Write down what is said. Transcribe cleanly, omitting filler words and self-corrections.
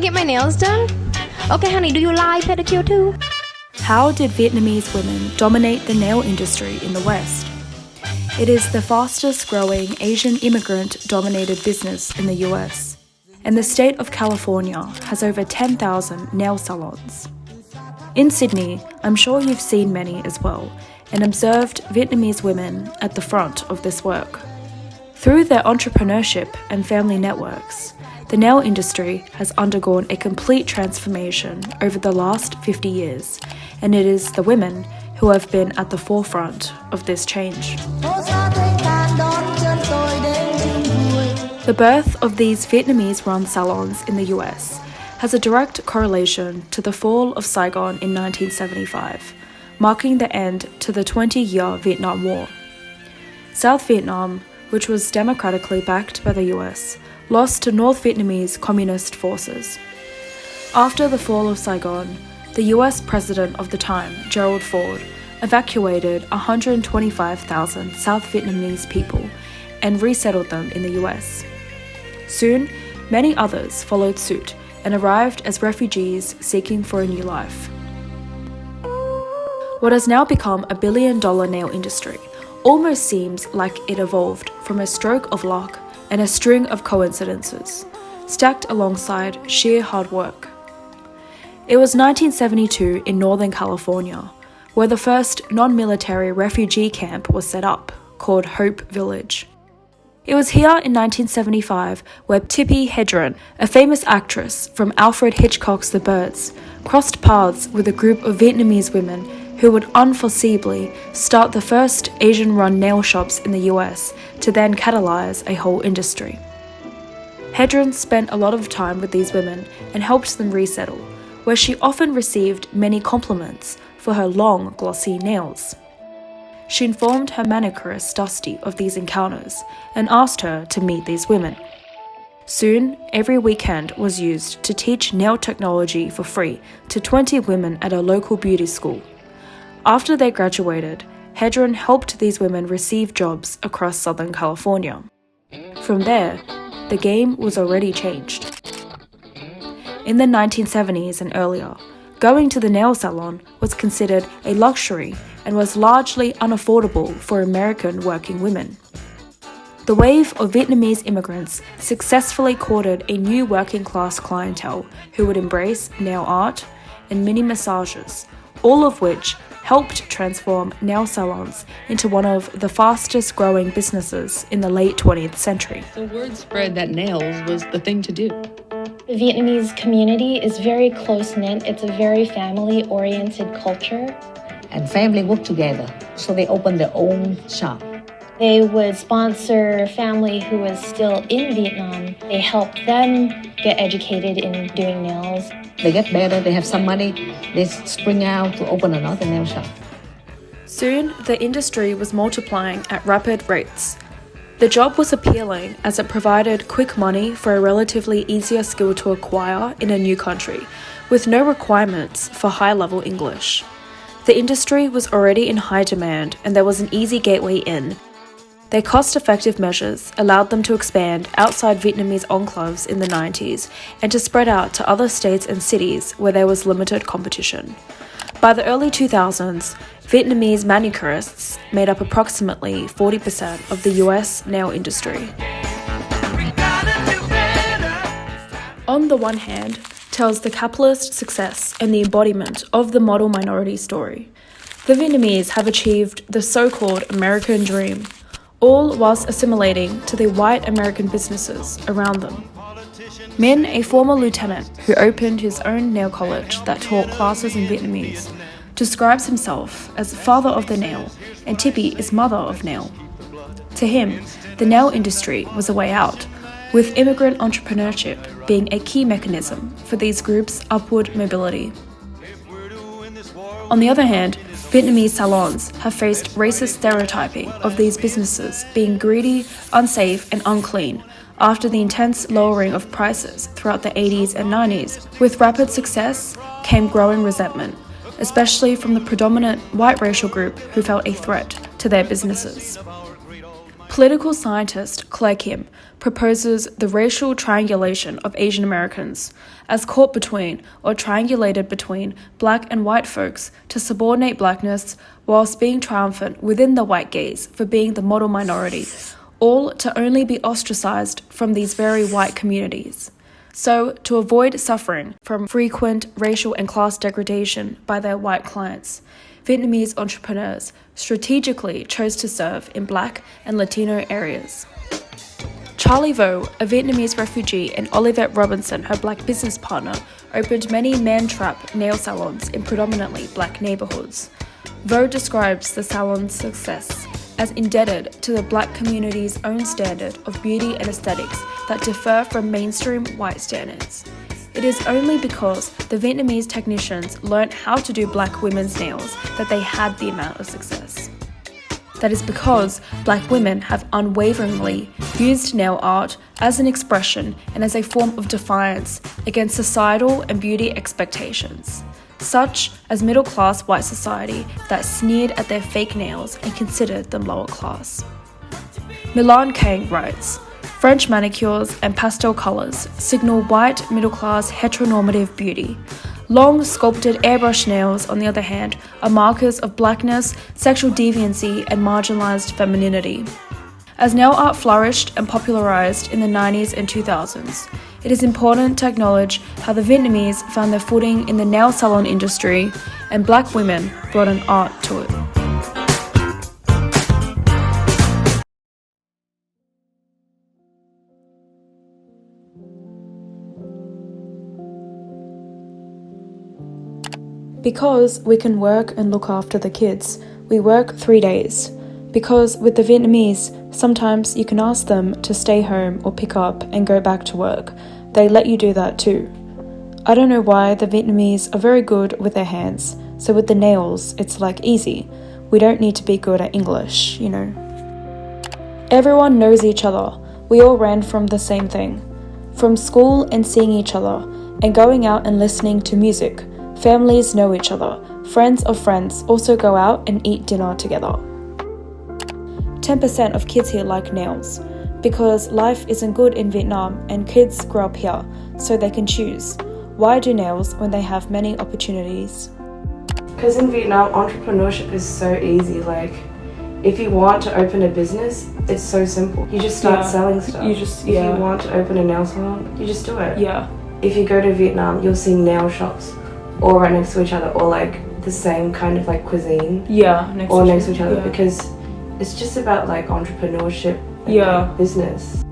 get my nails done? Okay, honey, do you like pedicure too? How did Vietnamese women dominate the nail industry in the West? It is the fastest growing Asian immigrant-dominated business in the US, and the state of California has over 10,000 nail salons. In Sydney, I'm sure you've seen many as well, and observed Vietnamese women at the front of this work. Through their entrepreneurship and family networks, the nail industry has undergone a complete transformation over the last 50 years, and it is the women who have been at the forefront of this change. The birth of these Vietnamese-run salons in the US has a direct correlation to the fall of Saigon in 1975, marking the end to the 20-year Vietnam War. South Vietnam, which was democratically backed by the US, lost to North Vietnamese communist forces. After the fall of Saigon, the US president of the time, Gerald Ford, evacuated 125,000 South Vietnamese people and resettled them in the US. Soon, many others followed suit and arrived as refugees seeking for a new life. What has now become a billion-dollar nail industry almost seems like it evolved from a stroke of luck and a string of coincidences, stacked alongside sheer hard work. It was 1972 in Northern California, where the first non-military refugee camp was set up, called Hope Village. It was here in 1975 where Tippi Hedren, a famous actress from Alfred Hitchcock's The Birds, crossed paths with a group of Vietnamese women who would unforeseeably start the first Asian-run nail shops in the US to then catalyze a whole industry. Hedren spent a lot of time with these women and helped them resettle, where she often received many compliments for her long, glossy nails. She informed her manicurist Dusty of these encounters and asked her to meet these women. Soon, every weekend was used to teach nail technology for free to 20 women at a local beauty school. After they graduated, Hedren helped these women receive jobs across Southern California. From there, the game was already changed. In the 1970s and earlier, going to the nail salon was considered a luxury and was largely unaffordable for American working women. The wave of Vietnamese immigrants successfully courted a new working-class clientele who would embrace nail art and mini massages, all of which helped transform nail salons into one of the fastest growing businesses in the late 20th century. The word spread that nails was the thing to do. The Vietnamese community is very close-knit. It's a very family-oriented culture. And family work together, so they opened their own shop. They would sponsor family who was still in Vietnam. They helped them get educated in doing nails. They get better, they have some money, they spring out to open another nail shop. Soon, the industry was multiplying at rapid rates. The job was appealing as it provided quick money for a relatively easier skill to acquire in a new country, with no requirements for high-level English. The industry was already in high demand and there was an easy gateway in. Their cost-effective measures allowed them to expand outside Vietnamese enclaves in the 90s and to spread out to other states and cities where there was limited competition. By the early 2000s, Vietnamese manicurists made up approximately 40% of the US nail industry. On the one hand, tells the capitalist success and the embodiment of the model minority story. The Vietnamese have achieved the so-called American dream, all whilst assimilating to the white American businesses around them. Min, a former lieutenant who opened his own nail college that taught classes in Vietnamese, describes himself as father of the nail, and Tippi is mother of nail. To him, the nail industry was a way out, with immigrant entrepreneurship being a key mechanism for these groups' upward mobility. On the other hand, Vietnamese salons have faced racist stereotyping of these businesses being greedy, unsafe, and unclean after the intense lowering of prices throughout the 80s and 90s. With rapid success came growing resentment, especially from the predominant white racial group who felt a threat to their businesses. Political scientist Claire Kim proposes the racial triangulation of Asian Americans as caught between or triangulated between black and white folks to subordinate blackness whilst being triumphant within the white gaze for being the model minority, all to only be ostracized from these very white communities. So, to avoid suffering from frequent racial and class degradation by their white clients, Vietnamese entrepreneurs strategically chose to serve in Black and Latino areas. Charlie Vo, a Vietnamese refugee, and Olivette Robinson, her Black business partner, opened many man-trap nail salons in predominantly Black neighborhoods. Vo describes the salon's success as indebted to the Black community's own standard of beauty and aesthetics that differ from mainstream white standards. It is only because the Vietnamese technicians learnt how to do Black women's nails that they had the amount of success. That is because Black women have unwaveringly used nail art as an expression and as a form of defiance against societal and beauty expectations, such as middle-class white society that sneered at their fake nails and considered them lower class. Milan Kang writes, French manicures and pastel colours signal white middle-class heteronormative beauty. Long sculpted airbrush nails, on the other hand, are markers of blackness, sexual deviancy and marginalised femininity. As nail art flourished and popularised in the 90s and 2000s, it is important to acknowledge how the Vietnamese found their footing in the nail salon industry and Black women brought an art to it. Because we can work and look after the kids, we work 3 days. Because with the Vietnamese, sometimes you can ask them to stay home or pick up and go back to work. They let you do that too. I don't know why the Vietnamese are very good with their hands, so with the nails, it's like easy. We don't need to be good at English, you know. Everyone knows each other. We all ran from the same thing. From school and seeing each other, and going out and listening to music. Families know each other. Friends of friends also go out and eat dinner together. 10% of kids here like nails, because life isn't good in Vietnam and kids grow up here, so they can choose. Why do nails when they have many opportunities? Because in Vietnam, entrepreneurship is so easy. Like, if you want to open a business, it's so simple. You just start selling stuff. If you want to open a nail salon, you just do it. Yeah. If you go to Vietnam, you'll see nail shops all right next to each other, or like the same kind of like cuisine. Yeah, next to each other, because it's just about like entrepreneurship and like, business.